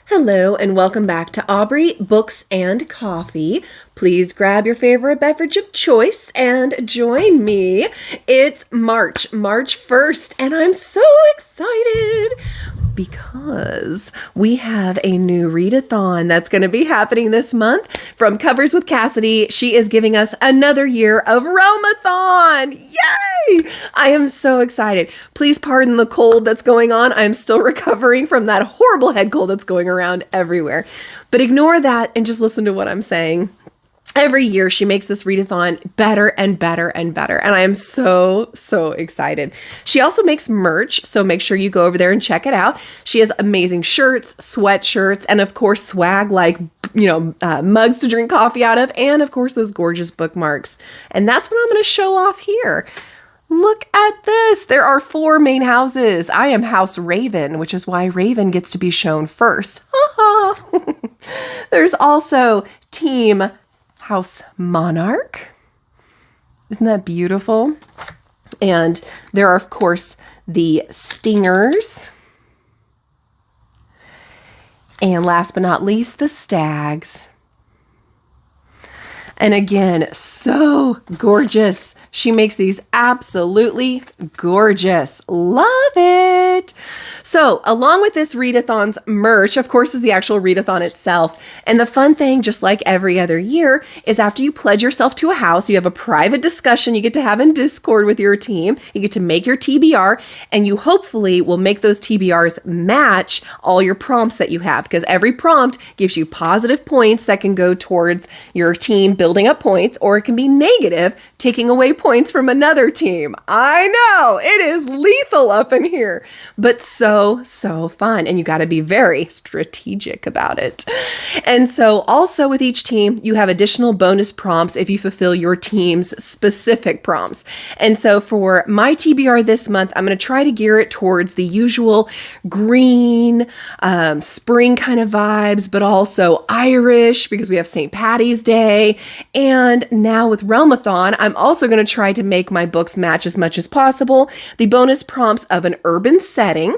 Hello and welcome back to Aubrey Books and Coffee. Please grab your favorite beverage of choice and join me. It's March 1st, and I'm so excited because we have a new Readathon that's going to be happening this month from Covers with Cassidy. She is giving us another year of Realmathon. Yay! I am so excited. Please pardon the cold that's going on. I'm still recovering from that horrible head cold that's going around everywhere. But ignore that and just listen to what I'm saying. Every year she makes this Readathon better and better and better. And I am so, so excited. She also makes merch, so make sure you go over there and check it out. She has amazing shirts, sweatshirts, and of course swag like, mugs to drink coffee out of, and of course those gorgeous bookmarks. And that's what I'm going to show off here. Look at this. There are 4 main houses. I am House Raven, which is why Raven gets to be shown first. There's also Team House Monarch. Isn't that beautiful? And there are, of course, the Stingers. And last but not least, the Stags. And again, so gorgeous. She makes these absolutely gorgeous. Love it. So along with this Readathon's merch, of course, is the actual Readathon itself. And the fun thing, just like every other year, is after you pledge yourself to a house, you have a private discussion you get to have in Discord with your team. You get to make your TBR, and you hopefully will make those TBRs match all your prompts that you have, because every prompt gives you positive points that can go towards your team building up points, or it can be negative, taking away points from another team. I know, it is lethal up in here, but so fun. And you got to be very strategic about it. And so also with each team, you have additional bonus prompts if you fulfill your team's specific prompts. And so for my TBR this month, I'm going to try to gear it towards the usual green, spring kind of vibes, but also Irish because we have St. Patty's Day. And now with Realmathon, I'm also going to try to make my books match as much as possible. The bonus prompts of an urban setting,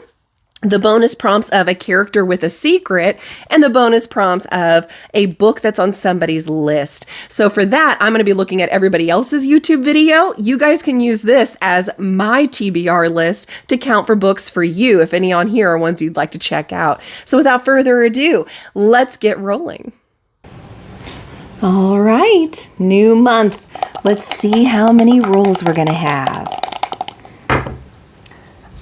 the bonus prompts of a character with a secret, and the bonus prompts of a book that's on somebody's list. So for that, I'm going to be looking at everybody else's YouTube video. You guys can use this as my TBR list to count for books for you, if any on here are ones you'd like to check out. So without further ado, let's get rolling. All right, new month. Let's see how many rolls we're going to have.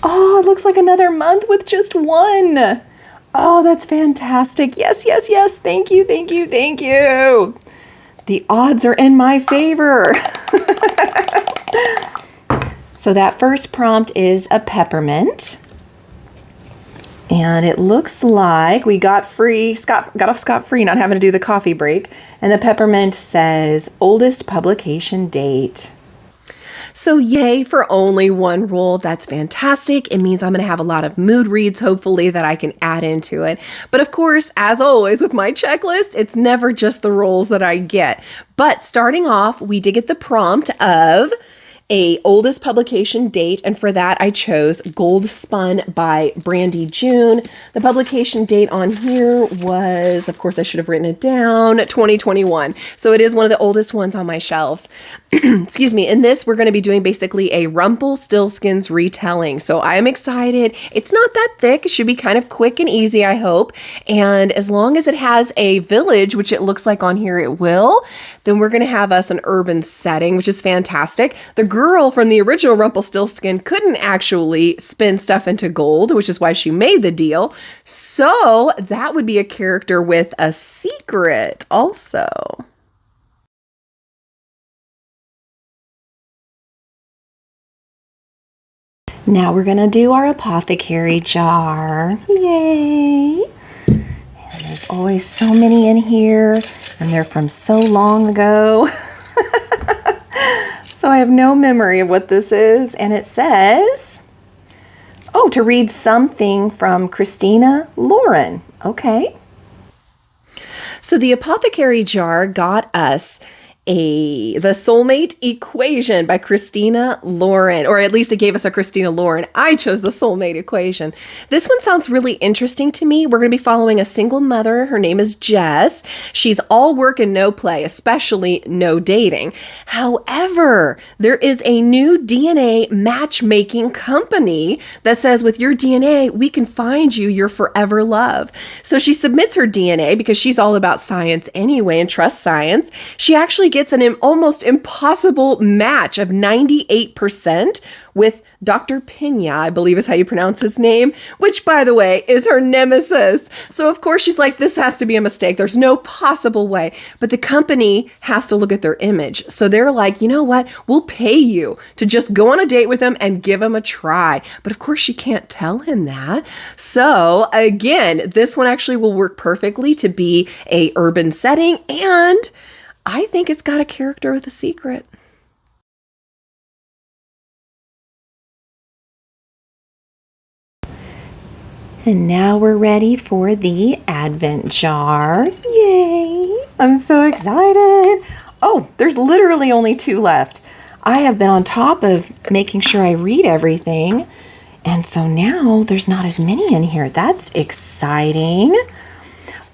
Oh, it looks like another month with just one. Oh, that's fantastic. Yes, yes, yes. Thank you, thank you, thank you. The odds are in my favor. So that first prompt is a peppermint. And it looks like we got off scot-free, not having to do the coffee break. And the peppermint says oldest publication date. So yay for only one roll. That's fantastic. It means I'm going to have a lot of mood reads, hopefully, that I can add into it. But of course, as always with my checklist, it's never just the rolls that I get. But starting off, we did get the prompt of a oldest publication date, and for that I chose Gold Spun by Brandy June. The publication date on here was, of course I should have written it down, 2021. So it is one of the oldest ones on my shelves. Excuse me. In this, we're going to be doing basically a Rumpelstiltskin's retelling. So I'm excited. It's not that thick. It should be kind of quick and easy, I hope. And as long as it has a village, which it looks like on here it will, then we're going to have us an urban setting, which is fantastic. The girl from the original Rumpelstiltskin couldn't actually spin stuff into gold, which is why she made the deal. So that would be a character with a secret also. Now we're going to do our Apothecary jar. Yay! And there's always so many in here, and they're from so long ago. So I have no memory of what this is. And it says, oh, to read something from Christina Lauren. Okay. So the Apothecary jar got us the Soulmate Equation by Christina Lauren, or at least it gave us a Christina Lauren. I chose the Soulmate Equation. This one sounds really interesting to me. We're going to be following a single mother. Her name is Jess. She's all work and no play, especially no dating. However, there is a new DNA matchmaking company that says with your DNA, we can find you your forever love. So she submits her DNA because she's all about science anyway and trusts science. She actually gets an almost impossible match of 98% with Dr. Pena, I believe is how you pronounce his name, which, by the way, is her nemesis. So, of course, she's like, this has to be a mistake. There's no possible way. But the company has to look at their image. So they're like, you know what? We'll pay you to just go on a date with him and give him a try. But, of course, she can't tell him that. So, again, this one actually will work perfectly to be a urban setting, and I think it's got a character with a secret. And now we're ready for the Advent jar. Yay! I'm so excited. Oh, there's literally only 2 left. I have been on top of making sure I read everything. And so now there's not as many in here. That's exciting.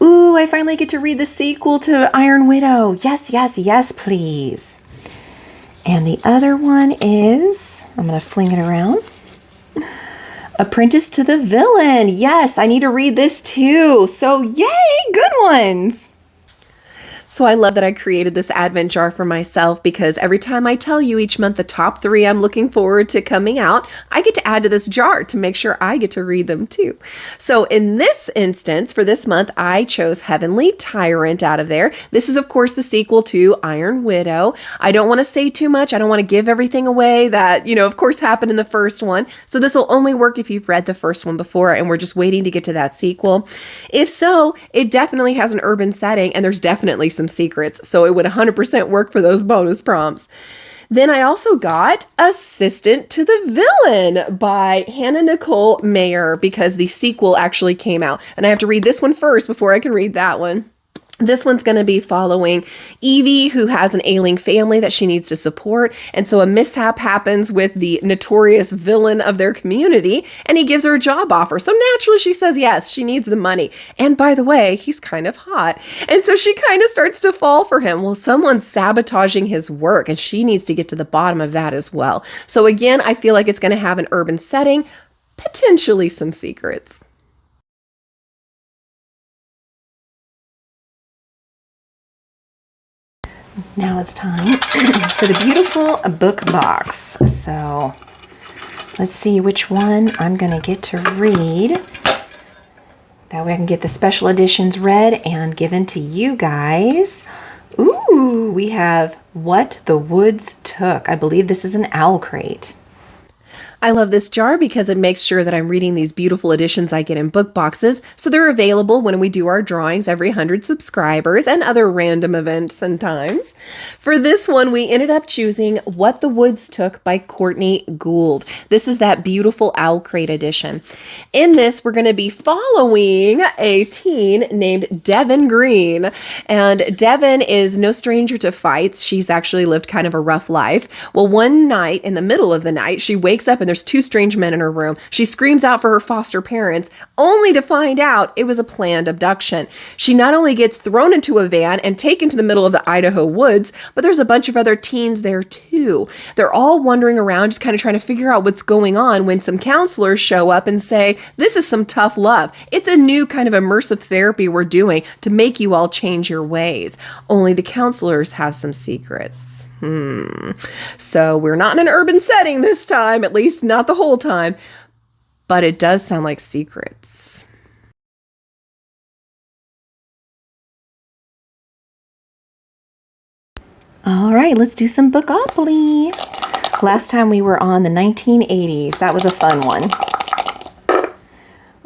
Ooh, I finally get to read the sequel to Iron Widow. Yes, yes, yes, please. And the other one is, I'm going to fling it around. Apprentice to the Villain. Yes, I need to read this too. So yay, good ones. So I love that I created this Advent jar for myself because every time I tell you each month the top 3 I'm looking forward to coming out, I get to add to this jar to make sure I get to read them too. So in this instance, for this month, I chose Heavenly Tyrant out of there. This is, of course, the sequel to Iron Widow. I don't want to say too much. I don't want to give everything away that, of course, happened in the first one. So this will only work if you've read the first one before and we're just waiting to get to that sequel. If so, it definitely has an urban setting and there's definitely some secrets, so it would 100% work for those bonus prompts. Then I also got Assistant to the Villain by Hannah Nicole Mayer because the sequel actually came out, and I have to read this one first before I can read that one. This one's going to be following Evie, who has an ailing family that she needs to support. And so a mishap happens with the notorious villain of their community, and he gives her a job offer. So naturally she says yes, she needs the money. And by the way, he's kind of hot. And so she kind of starts to fall for him. Well, someone's sabotaging his work, and she needs to get to the bottom of that as well. So again, I feel like it's going to have an urban setting, potentially some secrets. Now it's time for the beautiful book box. So let's see which one I'm going to get to read. That way I can get the special editions read and given to you guys. Ooh, we have What the Woods Took. I believe this is an owl crate. I love this jar because it makes sure that I'm reading these beautiful editions I get in book boxes, so they're available when we do our drawings every 100 subscribers and other random events and times. For this one, we ended up choosing What the Woods Took by Courtney Gould. This is that beautiful owl crate edition. In this, we're going to be following a teen named Devin Green, and Devin is no stranger to fights. She's actually lived kind of a rough life. Well, one night, in the middle of the night, she wakes up and there's 2 strange men in her room. She screams out for her foster parents, only to find out it was a planned abduction. She not only gets thrown into a van and taken to the middle of the Idaho woods, but there's a bunch of other teens there too. They're all wandering around, just kind of trying to figure out what's going on when some counselors show up and say, this is some tough love. It's a new kind of immersive therapy we're doing to make you all change your ways. Only the counselors have some secrets. So we're not in an urban setting this time, at least not the whole time, but it does sound like secrets. All right, let's do some Bookopoly. Last time we were on the 1980s. That was a fun one.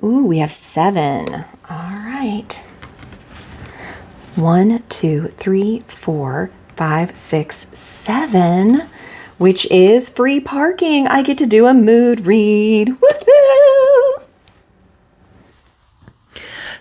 Ooh, we have 7. All right. 1, 2, 3, 4, 5, 6, 7, which is free parking. I get to do a mood read. Woohoo!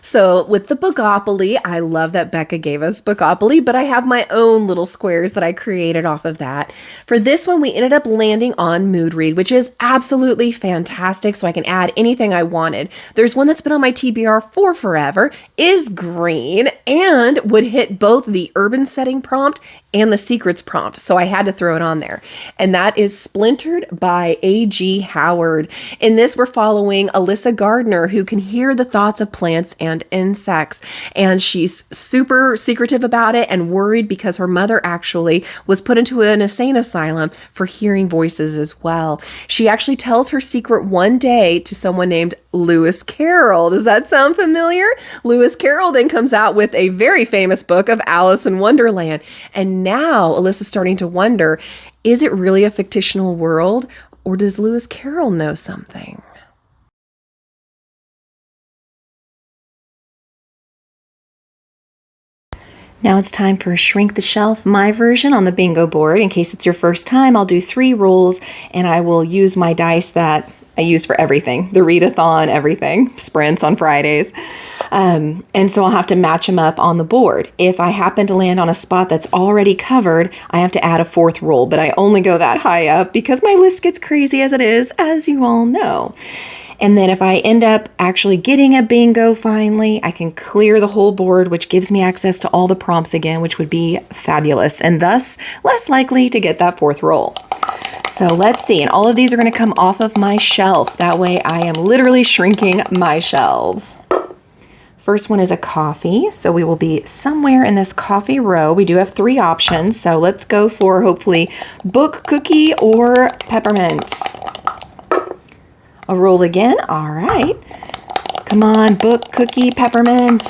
So with the Bookopoly, I love that Becca gave us Bookopoly, but I have my own little squares that I created off of that. For this one, we ended up landing on Mood Read, which is absolutely fantastic, so I can add anything I wanted. There's one that's been on my TBR for forever, is green, and would hit both the urban setting prompt and the secrets prompt, so I had to throw it on there. And that is Splintered by A.G. Howard. In this, we're following Alyssa Gardner, who can hear the thoughts of plants and insects. And she's super secretive about it and worried because her mother actually was put into an insane asylum for hearing voices as well. She actually tells her secret one day to someone named Lewis Carroll. Does that sound familiar? Lewis Carroll then comes out with a very famous book of Alice in Wonderland. And now Alyssa's starting to wonder, is it really a fictional world, or does Lewis Carroll know something? Now it's time for Shrink the Shelf, my version on the bingo board. In case it's your first time, I'll do 3 rolls, and I will use my dice that I use for everything. The Readathon, everything. Sprints on Fridays. And so I'll have to match them up on the board. If I happen to land on a spot that's already covered, I have to add a 4th roll, but I only go that high up because my list gets crazy as it is, as you all know. And then if I end up actually getting a bingo finally, I can clear the whole board, which gives me access to all the prompts again, which would be fabulous, and thus less likely to get that 4th roll. So let's see, and all of these are going to come off of my shelf. That way I am literally shrinking my shelves. First one is a coffee, so we will be somewhere in this coffee row. We do have 3 options, so let's go for hopefully book, cookie, or peppermint. A roll again. All right. Come on, book, cookie, peppermint.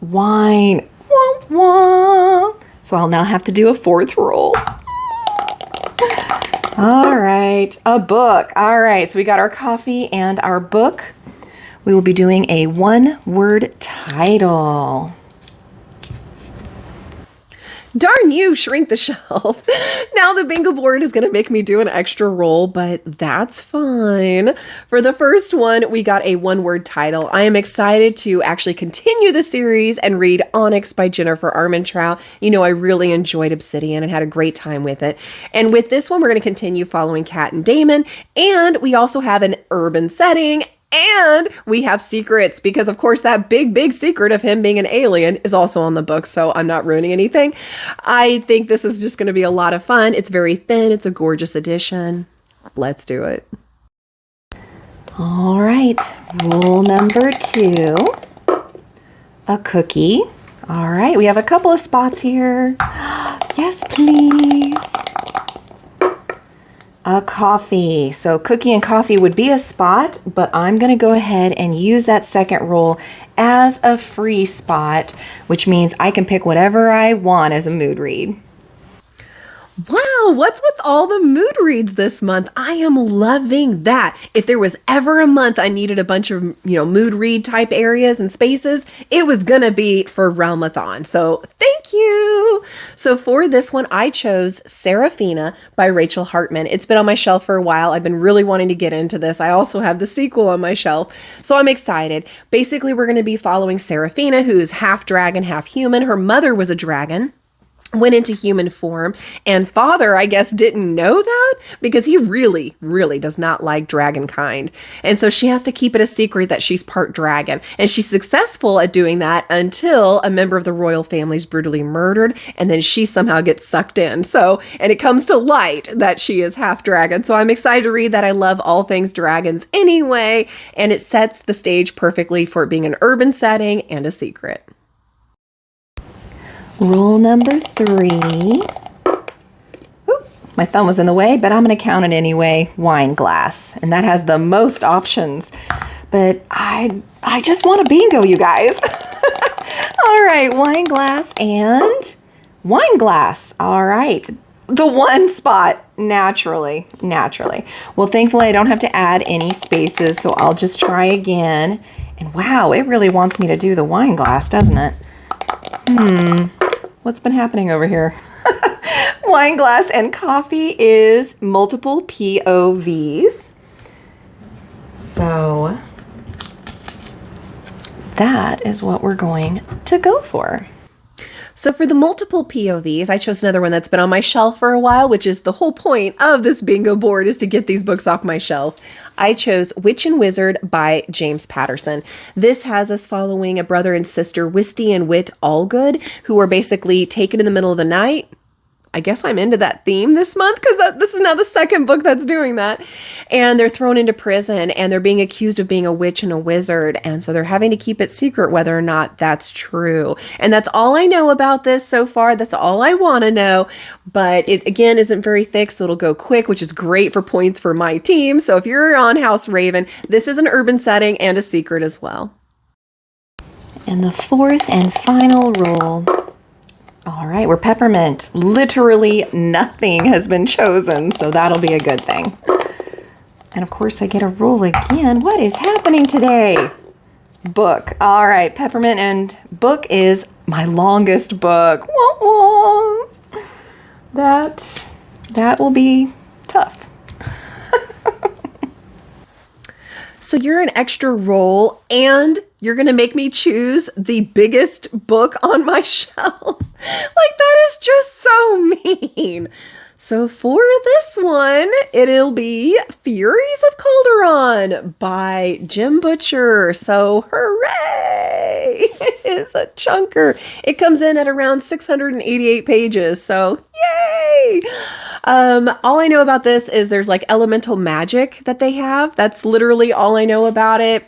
Wine. Wah, wah. So I'll now have to do a 4th roll. All right, a book. All right, so we got our coffee and our book. We will be doing a 1-word title. Darn you, Shrink the Shelf. Now the bingo board is going to make me do an extra roll, but that's fine. For the first one, we got a 1-word title. I am excited to actually continue the series and read Onyx by Jennifer Armentrout. You know, I really enjoyed Obsidian and had a great time with it. And with this one, we're going to continue following Kat and Damon. And we also have an urban setting. And we have secrets because, of course, that big secret of him being an alien is also on the book, so I'm not ruining anything. I think this is just going to be a lot of fun. It's very thin. It's a gorgeous edition. Let's do it. All right. Rule number 2. A cookie. All right. We have a couple of spots here. Yes, please. A coffee. So cookie and coffee would be a spot, but I'm going to go ahead and use that 2nd roll as a free spot, which means I can pick whatever I want as a mood read. Wow, what's with all the mood reads this month? I am loving that. If there was ever a month I needed a bunch of, mood read type areas and spaces, it was gonna be for Realmathon. So thank you. So for this one, I chose Seraphina by Rachel Hartman. It's been on my shelf for a while. I've been really wanting to get into this. I also have the sequel on my shelf, so I'm excited. Basically, we're gonna be following Seraphina, who's half dragon, half human. Her mother was a dragon, went into human form, and father, I guess, didn't know that because he really does not like dragon kind. And so she has to keep it a secret that she's part dragon. And she's successful at doing that until a member of the royal family is brutally murdered, and then she somehow gets sucked in. And it comes to light that she is half dragon. So I'm excited to read that. I love all things dragons anyway, and it sets the stage perfectly for it being an urban setting and a secret. Rule number 3. Oop, my thumb was in the way, but I'm going to count it anyway. Wine glass. And that has the most options. But I just want a bingo, you guys. All right, wine glass and wine glass. All right. The 1 spot, naturally. Well, thankfully, I don't have to add any spaces, so I'll just try again. And wow, it really wants me to do the wine glass, doesn't it? What's been happening over here? Wine glass and coffee is multiple POVs. So that is what we're going to go for. So for the multiple POVs, I chose another one that's been on my shelf for a while, which is the whole point of this bingo board, is to get these books off my shelf. I chose Witch and Wizard by James Patterson. This has us following a brother and sister, Wisty and Wit Allgood, who are basically taken in the middle of the night. I guess I'm into that theme this month because this is now the second book that's doing that. And they're thrown into prison and they're being accused of being a witch and a wizard. And so they're having to keep it secret whether or not that's true. And that's all I know about this so far. That's all I want to know. But it, again, isn't very thick, so it'll go quick, which is great for points for my team. So if you're on House Raven, this is an urban setting and a secret as well. And the fourth and final roll. All right, we're peppermint. Literally nothing has been chosen, so that'll be a good thing. And of course, I get a roll again. What is happening today? Book. All right, peppermint and book is my longest book. Wah, wah. That will be tough. So you're an extra roll and you're going to make me choose the biggest book on my shelf. Like, that is just so mean. So for this one, it'll be Furies of Calderon by Jim Butcher. So hooray! It is a chunker. It comes in at around 688 pages. So yay! All I know about this is there's like elemental magic that they have. That's literally all I know about it.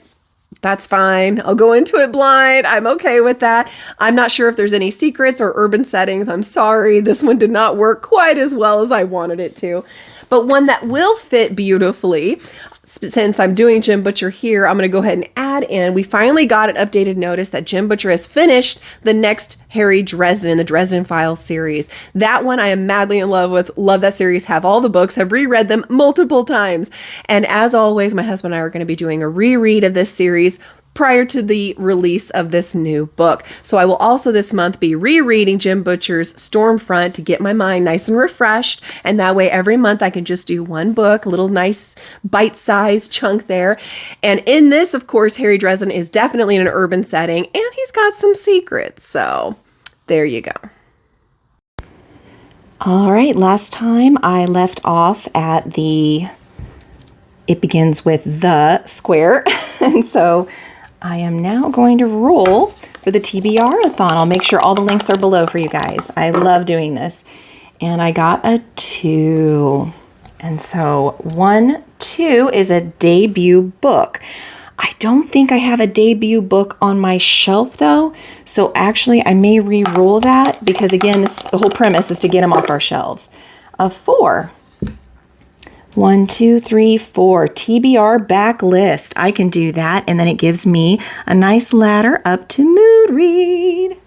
That's fine. I'll go into it blind. I'm okay with that. I'm not sure if there's any secrets or urban settings. I'm sorry. This one did not work quite as well as I wanted it to. But one that will fit beautifully, since I'm doing Jim Butcher here, I'm going to go ahead and add in. We finally got an updated notice that Jim Butcher has finished the next Harry Dresden in the Dresden Files series. That one I am madly in love with. Love that series. Have all the books. Have reread them multiple times. And as always, my husband and I are going to be doing a reread of this series prior to the release of this new book. So I will also this month be rereading Jim Butcher's Stormfront to get my mind nice and refreshed. And that way every month I can just do one book, a little nice bite-sized chunk there. And in this, of course, Harry Dresden is definitely in an urban setting and he's got some secrets. So there you go. All right, last time I left off at it begins with the square. And so I am now going to roll for the TBRAthon. I'll make sure all the links are below for you guys. I love doing this. And I got a 2. And so 1, 2 is a debut book. I don't think I have a debut book on my shelf though. So actually I may re-roll that because again, the whole premise is to get them off our shelves. A 4. 1, 2, 3, 4. TBR backlist. I can do that. And then it gives me a nice ladder up to mood read.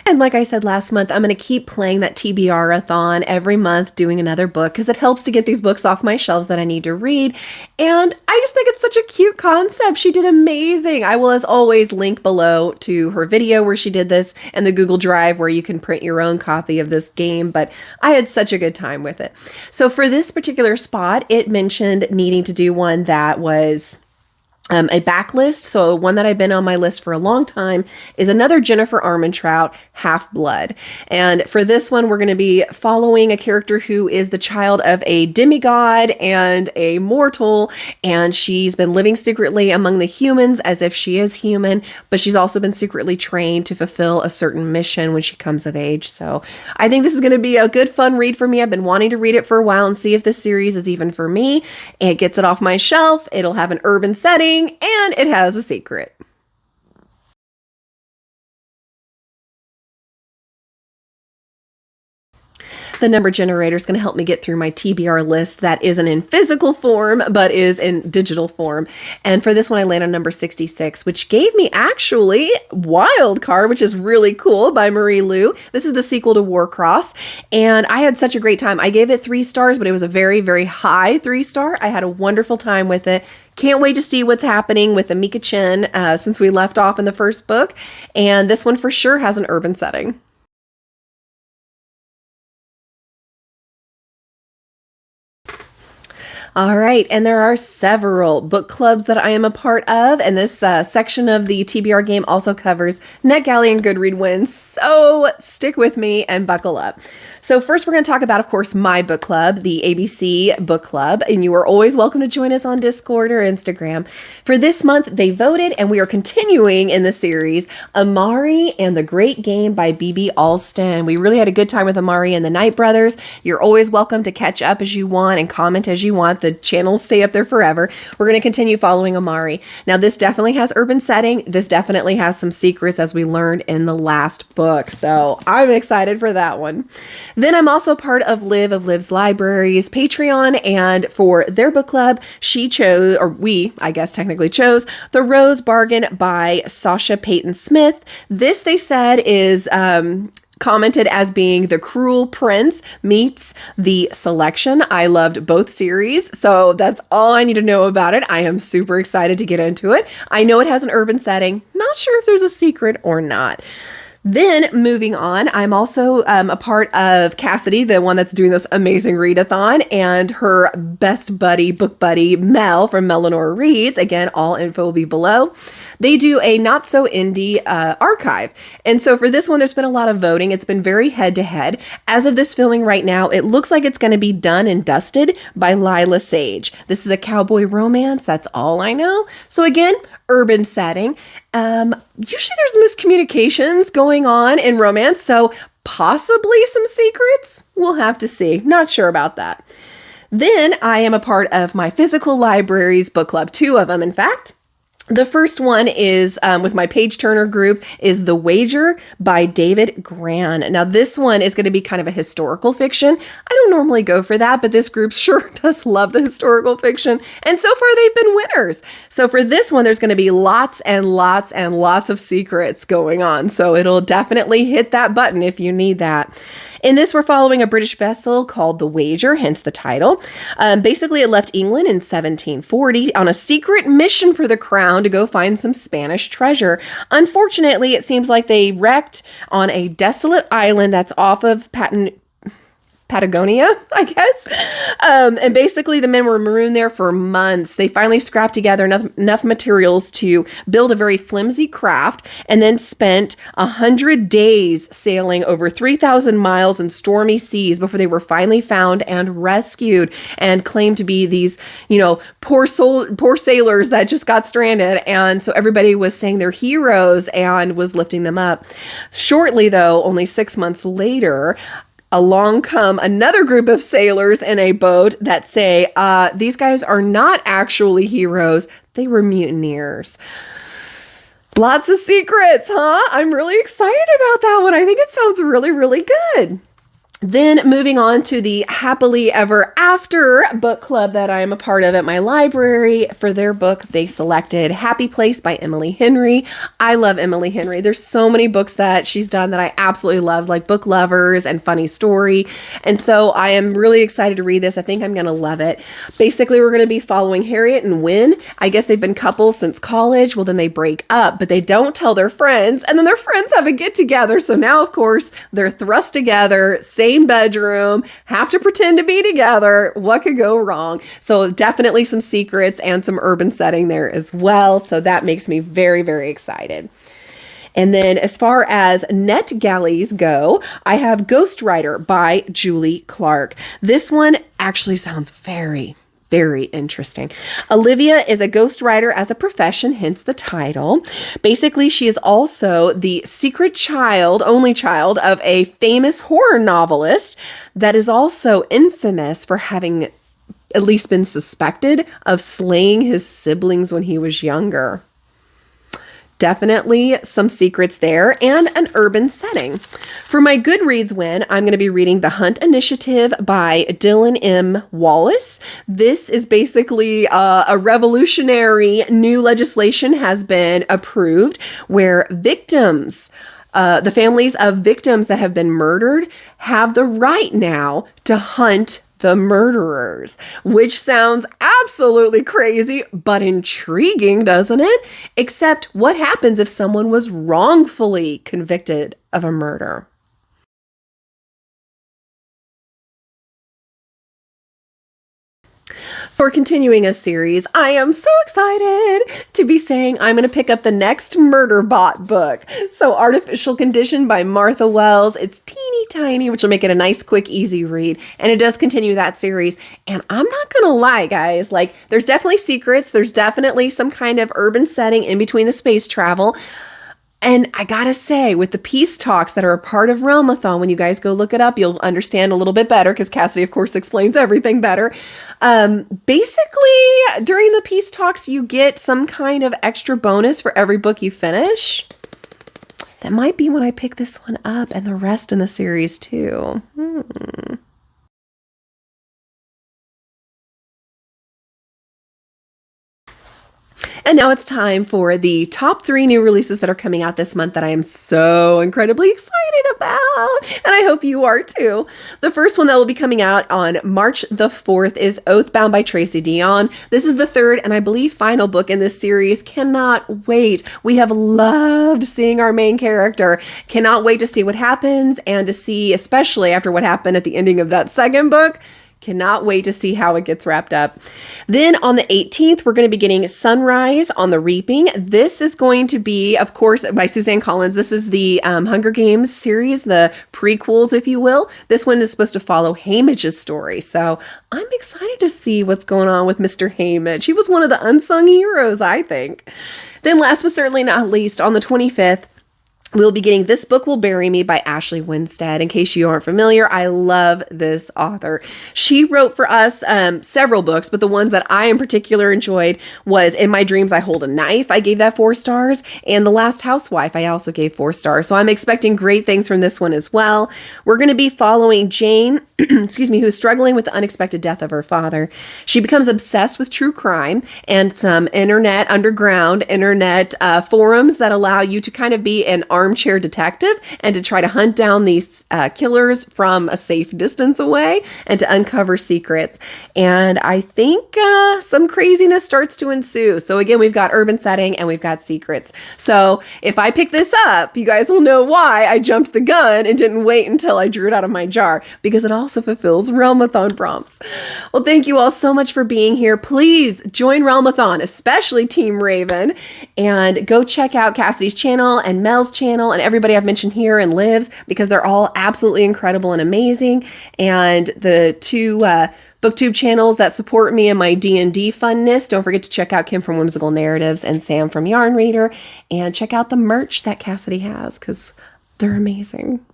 And like I said last month, I'm going to keep playing that TBRathon every month, doing another book, because it helps to get these books off my shelves that I need to read. And I just think it's such a cute concept. She did amazing. I will, as always, link below to her video where she did this and the Google Drive where you can print your own copy of this game. But I had such a good time with it. So for this particular spot, it mentioned needing to do one that was a backlist. So one that I've been on my list for a long time is another Jennifer Armentrout, Half-Blood. And for this one, we're going to be following a character who is the child of a demigod and a mortal. And she's been living secretly among the humans as if she is human, but she's also been secretly trained to fulfill a certain mission when she comes of age. So I think this is going to be a good, fun read for me. I've been wanting to read it for a while and see if this series is even for me. It gets it off my shelf. It'll have an urban setting. And it has a secret. The number generator is going to help me get through my TBR list that isn't in physical form, but is in digital form. And for this one, I landed on number 66, which gave me actually Wild Card, which is really cool, by Marie Lu. This is the sequel to Warcross. And I had such a great time. I gave it 3 stars, but it was a very, very high 3-star. I had a wonderful time with it. Can't wait to see what's happening with Amika Chen since we left off in the first book. And this one for sure has an urban setting. All right, and there are several book clubs that I am a part of, and this section of the TBR game also covers NetGalley and Goodread wins, so stick with me and buckle up. So first we're going to talk about, of course, my book club, the ABC Book Club, and you are always welcome to join us on Discord or Instagram. For this month, they voted, and we are continuing in the series, Amari and the Great Game by B.B. Alston. We really had a good time with Amari and the Knight Brothers. You're always welcome to catch up as you want and comment as you want. The channels stay up there forever. We're going to continue following Amari. Now, this definitely has urban setting. This definitely has some secrets, as we learned in the last book. So I'm excited for that one. Then I'm also part of Liv's Libraries Patreon, and for their book club, we technically chose The Rose Bargain by Sasha Payton Smith. This, they said, is commented as being The Cruel Prince meets The Selection. I loved both series, so that's all I need to know about it. I am super excited to get into it. I know it has an urban setting. Not sure if there's a secret or not. Then moving on, I'm also a part of Cassidy, the one that's doing this amazing readathon, and her best buddy, book buddy, Mel from MelLenoreReads. Again, all info will be below. They do a not so indie archive. And so for this one, there's been a lot of voting. It's been very head to head. As of this filming right now, it looks like it's going to be done and dusted by Lila Sage. This is a cowboy romance. That's all I know. So again, urban setting. Usually there's miscommunications going on in romance, so possibly some secrets. We'll have to see. Not sure about that. Then I am a part of my physical libraries book club, 2 of them, in fact. The first one is with my page turner group is The Wager by David Gran. Now this one is going to be kind of a historical fiction. I don't normally go for that, but this group sure does love the historical fiction. And so far they've been winners. So for this one, there's going to be lots and lots and lots of secrets going on. So it'll definitely hit that button if you need that. In this, we're following a British vessel called The Wager, hence the title. Basically, it left England in 1740 on a secret mission for the crown to go find some Spanish treasure. Unfortunately, it seems like they wrecked on a desolate island that's off of Patagonia, I guess. And basically the men were marooned there for months. They finally scrapped together enough materials to build a very flimsy craft, and then spent 100 days sailing over 3,000 miles in stormy seas before they were finally found and rescued, and claimed to be these, poor sailors that just got stranded. And so everybody was saying they're heroes and was lifting them up. Shortly, though, only 6 months later, along come another group of sailors in a boat that say, these guys are not actually heroes. They were mutineers. Lots of secrets, huh? I'm really excited about that one. I think it sounds really, really good. Then moving on to the Happily Ever After book club that I am a part of at my library. For their book, they selected Happy Place by Emily Henry. I love Emily Henry. There's so many books that she's done that I absolutely love, like Book Lovers and Funny Story. And so I am really excited to read this. I think I'm going to love it. Basically, we're going to be following Harriet and Wynne. I guess they've been couples since college. Well, then they break up, but they don't tell their friends. And then their friends have a get together. So now, of course, they're thrust together, same bedroom, have to pretend to be together. What could go wrong? So definitely some secrets and some urban setting there as well. So that makes me very, very excited. And then as far as NetGalleys go, I have Ghostwriter by Julie Clark. This one actually sounds very interesting. Olivia is a ghostwriter as a profession, hence the title. Basically, she is also the only child of a famous horror novelist that is also infamous for having at least been suspected of slaying his siblings when he was younger. Definitely some secrets there and an urban setting. For my Goodreads win, I'm going to be reading The Hunt Initiative by Dylan M. Wallace. This is basically a revolutionary new legislation has been approved where victims, the families of victims that have been murdered, have the right now to hunt the murderers, which sounds absolutely crazy, but intriguing, doesn't it? Except what happens if someone was wrongfully convicted of a murder? For continuing a series, I am so excited to be saying I'm going to pick up the next Murderbot book. So Artificial Condition by Martha Wells. It's teeny tiny, which will make it a nice, quick, easy read. And it does continue that series. And I'm not going to lie, guys. Like, there's definitely secrets. There's definitely some kind of urban setting in between the space travel. And I gotta say, with the peace talks that are a part of Realmathon, when you guys go look it up, you'll understand a little bit better because Cassidy, of course, explains everything better. Basically, during the peace talks, you get some kind of extra bonus for every book you finish. That might be when I pick this one up and the rest in the series, too. And now it's time for the top 3 new releases that are coming out this month that I am so incredibly excited about. And I hope you are too. The first one that will be coming out on March the 4th is Oathbound by Tracy Deonn. This is the 3rd and I believe final book in this series. Cannot wait. We have loved seeing our main character. Cannot wait to see what happens and to see, especially after what happened at the ending of that second book. Cannot wait to see how it gets wrapped up. Then on the 18th, we're going to be getting Sunrise on the Reaping. This is going to be, of course, by Suzanne Collins. This is the Hunger Games series, the prequels, if you will. This one is supposed to follow Haymitch's story. So I'm excited to see what's going on with Mr. Haymitch. He was one of the unsung heroes, I think. Then last but certainly not least, on the 25th, we'll be getting This Book Will Bury Me by Ashley Winstead. In case you aren't familiar, I love this author. She wrote for us several books, but the ones that I in particular enjoyed was In My Dreams I Hold a Knife. I gave that 4 stars. And The Last Housewife, I also gave 4 stars. So I'm expecting great things from this one as well. We're going to be following Jane, who's struggling with the unexpected death of her father. She becomes obsessed with true crime and some underground internet forums that allow you to kind of be an armchair detective and to try to hunt down these killers from a safe distance away and to uncover secrets. And I think some craziness starts to ensue. So again, we've got urban setting and we've got secrets. So if I pick this up, you guys will know why I jumped the gun and didn't wait until I drew it out of my jar, because it also fulfills Realmathon prompts. Well, thank you all so much for being here. Please join Realmathon, especially Team Raven, and go check out Cassidy's channel and Mel's channel and everybody I've mentioned here and Liv's, because they're all absolutely incredible and amazing. And the 2 booktube channels that support me and my D&D funness, don't forget to check out Kim from Whimsical Narratives and Sam from YarnReader, and check out the merch that Cassidy has because they're amazing.